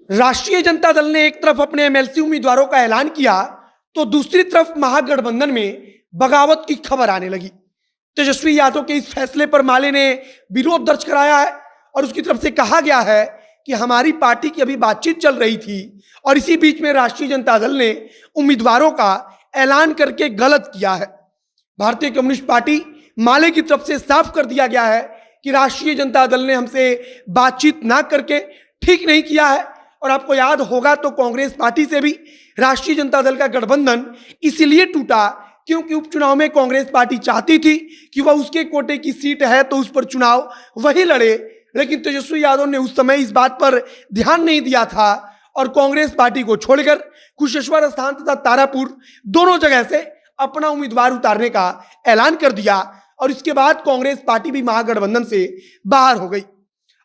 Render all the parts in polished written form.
राष्ट्रीय जनता दल ने एक तरफ अपने एमएलसी उम्मीदवारों का ऐलान किया तो दूसरी तरफ महागठबंधन में बगावत की खबर आने लगी। तेजस्वी यादव के इस फैसले पर माले ने विरोध दर्ज कराया है और उसकी तरफ से कहा गया है कि हमारी पार्टी की अभी बातचीत चल रही थी और इसी बीच में राष्ट्रीय जनता दल ने उम्मीदवारों का ऐलान करके गलत किया है। भारतीय कम्युनिस्ट पार्टी माले की तरफ से साफ कर दिया गया है कि राष्ट्रीय जनता दल ने हमसे बातचीत ना करके ठीक नहीं किया है। और आपको याद होगा तो कांग्रेस पार्टी से भी राष्ट्रीय जनता दल का गठबंधन इसलिए टूटा क्योंकि उपचुनाव में कांग्रेस पार्टी चाहती थी कि वह उसके कोटे की सीट है तो उस पर चुनाव वही लड़े, लेकिन तेजस्वी यादव ने उस समय इस बात पर ध्यान नहीं दिया था और कांग्रेस पार्टी को छोड़कर कुशेश्वर स्थान तथा तारापुर दोनों जगह से अपना उम्मीदवार उतारने का ऐलान कर दिया और इसके बाद कांग्रेस पार्टी भी महागठबंधन से बाहर हो गई।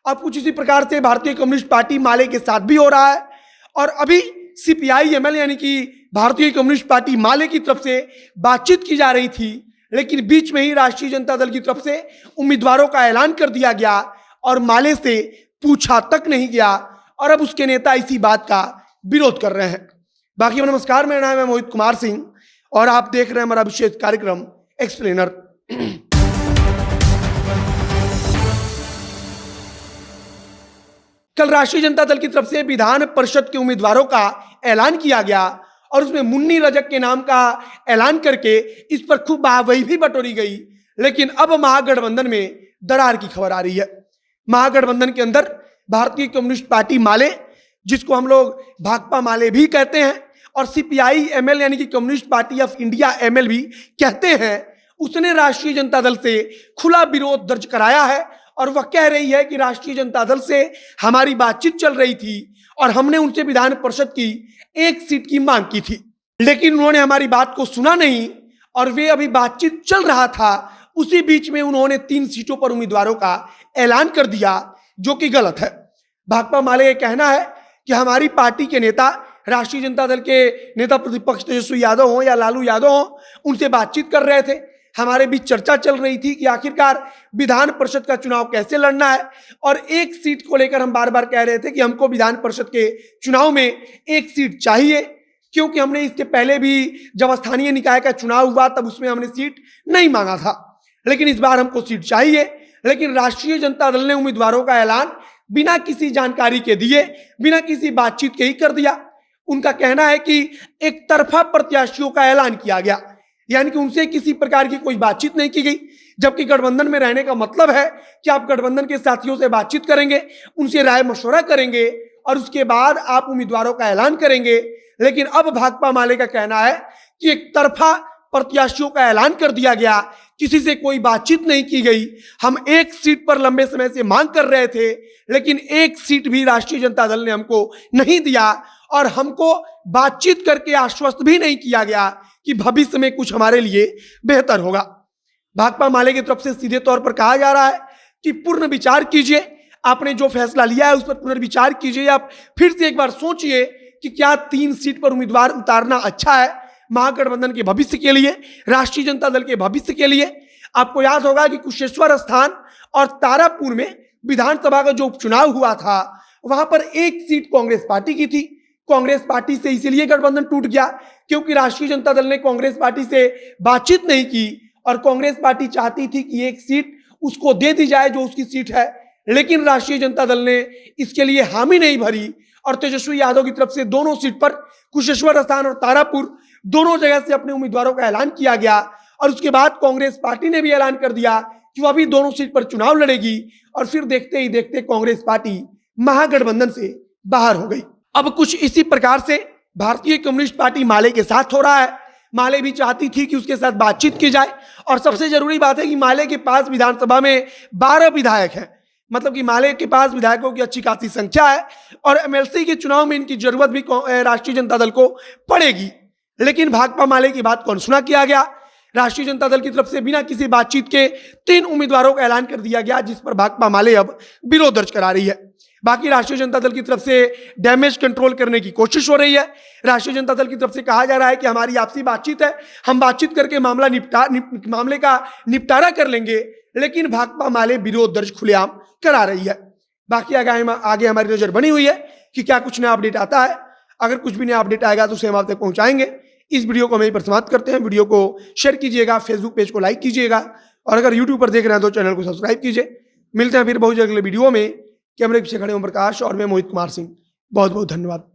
अब कुछ इसी प्रकार से भारतीय कम्युनिस्ट पार्टी माले के साथ भी हो रहा है और अभी सीपीआई-एमएल यानी कि भारतीय कम्युनिस्ट पार्टी माले की तरफ से बातचीत की जा रही थी, लेकिन बीच में ही राष्ट्रीय जनता दल की तरफ से उम्मीदवारों का ऐलान कर दिया गया और माले से पूछा तक नहीं गया और अब उसके नेता इसी बात का विरोध कर रहे हैं। बाकी नमस्कार, मेरा नाम है मोहित कुमार सिंह और आप देख रहे हैं हमारा विशेष कार्यक्रम एक्सप्लेनर। कल राष्ट्रीय जनता दल की तरफ से विधान परिषद के उम्मीदवारों का ऐलान किया गया और उसमें मुन्नी रजक के नाम का ऐलान करके इस पर खूब वाहवाही भी बटोरी गई, लेकिन अब महागठबंधन में दरार की खबर आ रही है। महागठबंधन के अंदर भारतीय कम्युनिस्ट पार्टी माले, जिसको हम लोग भाकपा माले भी कहते हैं, और सीपीआई-एमएल यानी कि communist party of India ML भी कहते हैं, उसने राष्ट्रीय जनता दल से खुला विरोध दर्ज कराया है और वह कह रही है कि राष्ट्रीय जनता दल से हमारी बातचीत चल रही थी और हमने उनसे विधान परिषद की एक सीट की मांग की थी, लेकिन उन्होंने हमारी बात को सुना नहीं और वे अभी बातचीत चल रहा था उसी बीच में उन्होंने 3 सीटों पर उम्मीदवारों का ऐलान कर दिया, जो कि गलत है। भाकपा माले ये कहना है कि हमारी पार्टी के नेता राष्ट्रीय जनता दल के नेता प्रतिपक्ष तेजस्वी यादव हो या लालू यादव हो, उनसे बातचीत कर रहे थे, हमारे बीच चर्चा चल रही थी कि आखिरकार विधान परिषद का चुनाव कैसे लड़ना है और एक सीट को लेकर हम बार बार कह रहे थे कि हमको विधान परिषद के चुनाव में एक सीट चाहिए, क्योंकि हमने इसके पहले भी जब स्थानीय निकाय का चुनाव हुआ तब उसमें हमने सीट नहीं मांगा था, लेकिन इस बार हमको सीट चाहिए। लेकिन राष्ट्रीय जनता दल ने उम्मीदवारों का ऐलान बिना किसी जानकारी के दिए, बिना किसी बातचीत के ही कर दिया। उनका कहना है कि एक तरफा प्रत्याशियों का ऐलान किया गया, यानी कि उनसे किसी प्रकार की कोई बातचीत नहीं की गई, जबकि गठबंधन में रहने का मतलब है कि आप गठबंधन के साथियों से बातचीत करेंगे, उनसे राय मशवरा करेंगे और उसके बाद आप उम्मीदवारों का ऐलान करेंगे। लेकिन अब भाकपा माले का कहना है कि एक तरफा प्रत्याशियों का ऐलान कर दिया गया, किसी से कोई बातचीत नहीं की गई। हम एक सीट पर लंबे समय से मांग कर रहे थे, लेकिन एक सीट भी राष्ट्रीय जनता दल ने हमको नहीं दिया और हमको बातचीत करके आश्वस्त भी नहीं किया गया कि भविष्य में कुछ हमारे लिए बेहतर होगा। भाकपा माले की तरफ से सीधे तौर पर कहा जा रहा है कि पूर्ण विचार कीजिए, आपने जो फैसला लिया है उस पर पुनर्विचार कीजिए, आप फिर से एक बार सोचिए कि क्या 3 सीट पर उम्मीदवार उतारना अच्छा है महागठबंधन के भविष्य के लिए, राष्ट्रीय जनता दल के भविष्य के लिए। आपको याद होगा कि कुशेश्वर स्थान और तारापुर में विधानसभा का जो उपचुनाव हुआ था वहां पर एक सीट कांग्रेस पार्टी की थी। कांग्रेस पार्टी से इसीलिए गठबंधन टूट गया क्योंकि राष्ट्रीय जनता दल ने कांग्रेस पार्टी से बातचीत नहीं की और कांग्रेस पार्टी चाहती थी कि एक सीट उसको दे दी जाए जो उसकी सीट है, लेकिन राष्ट्रीय जनता दल ने इसके लिए हामी नहीं भरी और तेजस्वी यादव की तरफ से दोनों सीट पर कुशेश्वर स्थान और तारापुर दोनों जगह से अपने उम्मीदवारों का ऐलान किया गया और उसके बाद कांग्रेस पार्टी ने भी ऐलान कर दिया कि वह अभी दोनों सीट पर चुनाव लड़ेगी और फिर देखते ही देखते कांग्रेस पार्टी महागठबंधन से बाहर हो गई। अब कुछ इसी प्रकार से भारतीय कम्युनिस्ट पार्टी माले के साथ हो रहा है। माले भी चाहती थी कि उसके साथ बातचीत की जाए और सबसे जरूरी बात है कि माले के पास विधानसभा में 12 विधायक हैं, मतलब कि माले के पास विधायकों की अच्छी खासी संख्या है और एमएलसी के चुनाव में इनकी जरूरत भी राष्ट्रीय जनता दल को पड़ेगी। लेकिन भाकपा माले की बात को अनसुना किया गया। राष्ट्रीय जनता दल की तरफ से बिना किसी बातचीत के 3 उम्मीदवारों का ऐलान कर दिया गया, जिस पर भाकपा माले अब विरोध दर्ज करा रही है। बाकी राष्ट्रीय जनता दल की तरफ से डैमेज कंट्रोल करने की कोशिश हो रही है। राष्ट्रीय जनता दल की तरफ से कहा जा रहा है कि हमारी आपसी बातचीत है, हम बातचीत करके मामले का निपटारा कर लेंगे, लेकिन भाकपा माले विरोध दर्ज खुलेआम करा रही है। बाकी आगे हमारी नजर बनी हुई है कि क्या कुछ नया अपडेट आता है। अगर कुछ भी नया अपडेट आएगा तो उसे हम आप तक पहुंचाएंगे। इस वीडियो को हम यहीं पर समाप्त करते हैं। वीडियो को शेयर कीजिएगा, फेसबुक पेज को लाइक कीजिएगा और अगर यूट्यूब पर देख रहे हैं तो चैनल को सब्सक्राइब कीजिए। मिलते हैं फिर बहुत जल्द अगले वीडियो में। कैमरे के पीछे खड़े ओम प्रकाश और मैं मोहित कुमार सिंह। बहुत बहुत धन्यवाद।